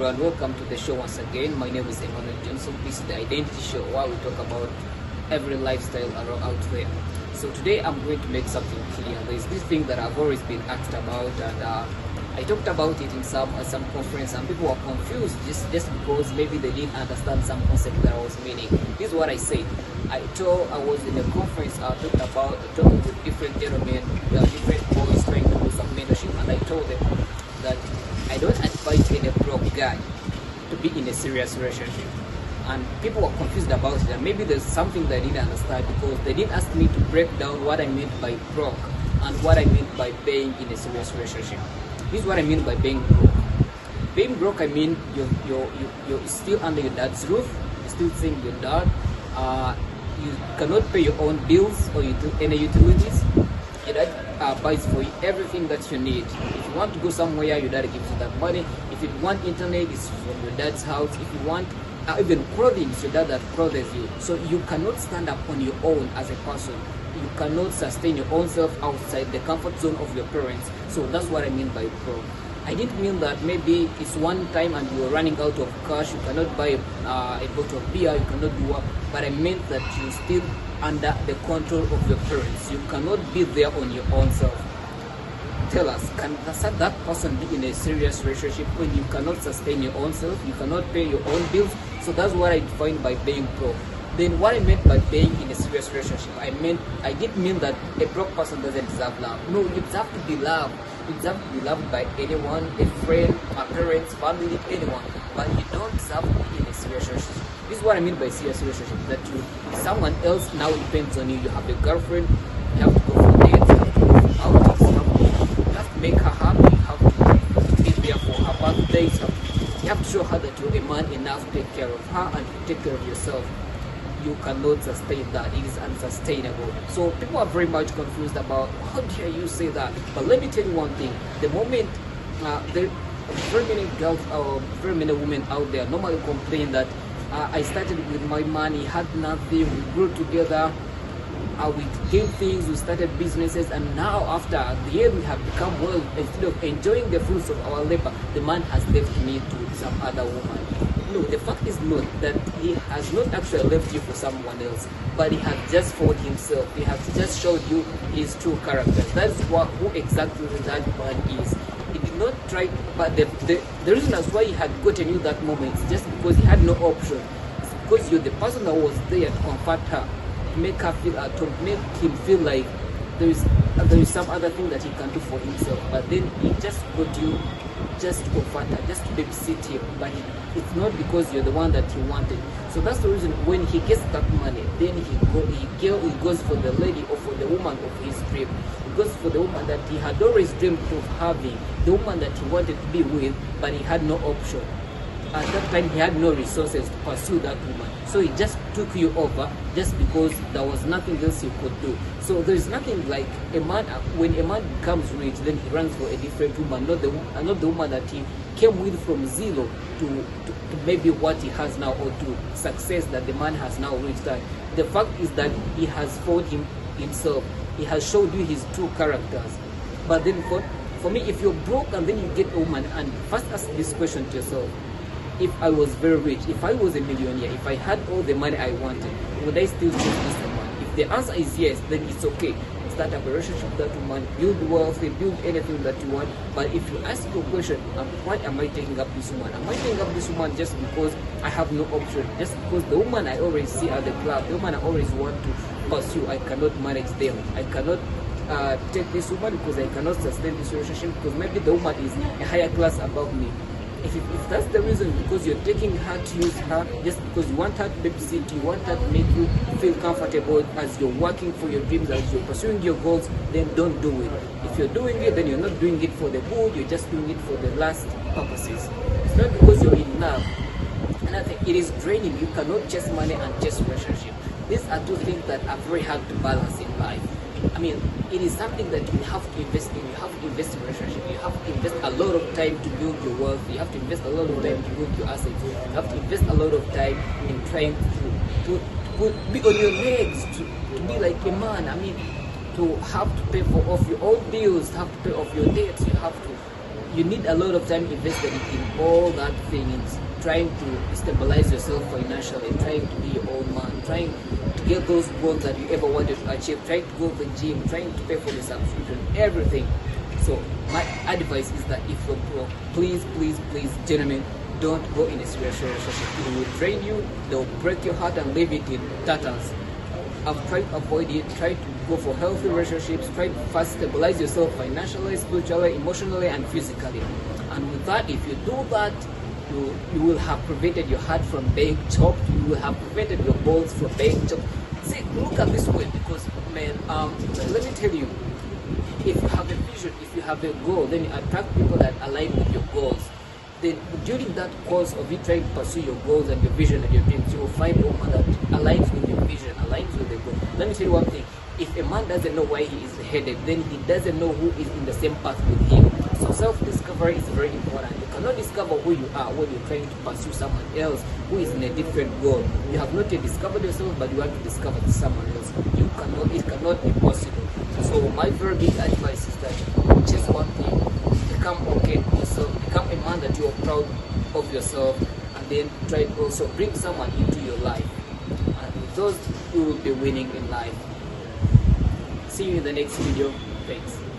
everyone, welcome to the show once again. My name is Emmanuel Johnson. This is the Identity Show where we talk about every lifestyle around out there. So today I'm going to make something clear. There's this thing that I've always been asked about, and I talked about it in some conference, and people were confused just because maybe they didn't understand some concept that I was meaning. This is what I said. I was in a conference talking with different gentlemen, different boys trying to do some mentorship, and I told them that I don't advise any broke guy to be in a serious relationship. And people were confused about it, and maybe there's something they didn't understand because they didn't ask me to break down what I meant by broke and what I meant by being in a serious relationship. This is what I mean by being broke. Being broke, I mean you're still under your dad's roof, you're still seeing your dad, you cannot pay your own bills or any utilities. Your dad buys for you everything that you need. If you want to go somewhere, your dad gives you that money. If you want internet, it's from your dad's house. If you want even clothing, it's your dad that clothes you. So you cannot stand up on your own as a person. You cannot sustain your own self outside the comfort zone of your parents. So that's what I mean by broke. I didn't mean that maybe it's one time and you're running out of cash, you cannot buy a bottle of beer, you cannot do what, but I meant that you're still under the control of your parents. You cannot be there on your own self. Tell us, can that person be in a serious relationship when you cannot sustain your own self, you cannot pay your own bills? So that's what I defined by being broke. Then what I meant by being in a serious relationship, I didn't mean that a broke person doesn't deserve love. No, you deserve to be loved. You deserve to be loved by anyone, a friend, a parents, family, anyone. But you don't deserve to be in a serious relationship. This is what I mean by serious relationship, that someone else now depends on you. You have a girlfriend, you have to go for dates, you have to go for outings, you have to make her happy, you have to be there for her birthdays, you have to show her that you're a man enough to take care of her and to take care of yourself. You cannot sustain that. It is unsustainable. So people are very much confused about how dare you say that. But let me tell you one thing. The moment there are very many girls or very many women out there normally complain that I started with my man, he had nothing, we grew together, we gained things, we started businesses, and now after the year we have become well, instead of enjoying the fruits of our labor, the man has left me to some other woman. No, the fact is not that he has not actually left you for someone else, but he has just found himself. He has just showed you his true character. That's who exactly that man is. He did not try, but the reason as why he had gotten you that moment is just because he had no option. It's because you're the person that was there to comfort her, to make her feel at home, to make him feel like there is some other thing that he can do for himself. But then he just got you just to comfort her, just to babysit him, but it's not because you're the one that he wanted. So that's the reason when he gets that money, then he goes for the lady or for the woman of his dream. He goes for the woman that he had always dreamed of having, the woman that he wanted to be with, but he had no option. At that time, he had no resources to pursue that woman. So he just took you over just because there was nothing else he could do. So there is nothing like a man, when a man becomes rich, then he runs for a different woman, not the woman that he came with from zero to maybe what he has now, or to success that the man has now reached. And the fact is that he has found himself. He has showed you his true characters. But then for me, if you're broke and then you get a woman, and first ask this question to yourself: if I was very rich, if I was a millionaire, if I had all the money I wanted, would I still choose this woman? If the answer is yes, then it's okay. Start a relationship with that woman, build wealth, build anything that you want. But if you ask your question, why am I taking up this woman? Am I taking up this woman just because I have no option? Just because the woman I always see at the club, the woman I always want to pursue, I cannot manage them. I cannot take this woman because I cannot sustain this relationship, because maybe the woman is a higher class above me. If that's the reason, because you're taking her to use her just because you want her to babysit, you want her to make you feel comfortable as you're working for your dreams, as you're pursuing your goals, then don't do it. If you're doing it, then you're not doing it for the good, you're just doing it for the last purposes. It's not because you're in love. And I think it is draining. You cannot chase money and chase relationship. These are two things that are very hard to balance in life. I mean, it is something that you have to invest in. You have to invest in relationship. You have to invest a lot of time to build your wealth. You have to invest a lot of time to build your assets. You have to invest a lot of time in trying to be on your legs, to be like a man. I mean, to have to pay for off your own bills, have to pay off your debts. You need a lot of time invested in all that things, trying to stabilize yourself financially, trying to be your own man, trying to get those goals that you ever wanted to achieve, trying to go to the gym, trying to pay for the subscription, everything. So my advice is that if you're broke, please, gentlemen, don't go in a serious relationship. It will drain you, they'll break your heart and leave it in tatters. I've tried to avoid it, try to go for healthy relationships, try to first stabilize yourself financially, spiritually, emotionally, and physically. And with that, if you do that, you will have prevented your heart from being chopped, you will have prevented your balls from being chopped. See, look at this way, because man, let me tell you, if you have a vision, if you have a goal, then you attract people that align with your goals. Then during that course of you trying to pursue your goals and your vision and your dreams, you will find a woman that aligns with your vision, aligns with the goal. Let me tell you one thing, if a man doesn't know where he is headed, then he doesn't know who is in the same path with him. So self-discovery is very important. You cannot discover who you are when you're trying to pursue someone else who is in a different goal. You have not yet discovered yourself, but you want to discover someone else. It cannot be possible. So my very big advice is that chase one thing, become okay with yourself, become a man that you are proud of yourself, and then try to also bring someone into your life. And with those, you will be winning in life. See you in the next video. Thanks.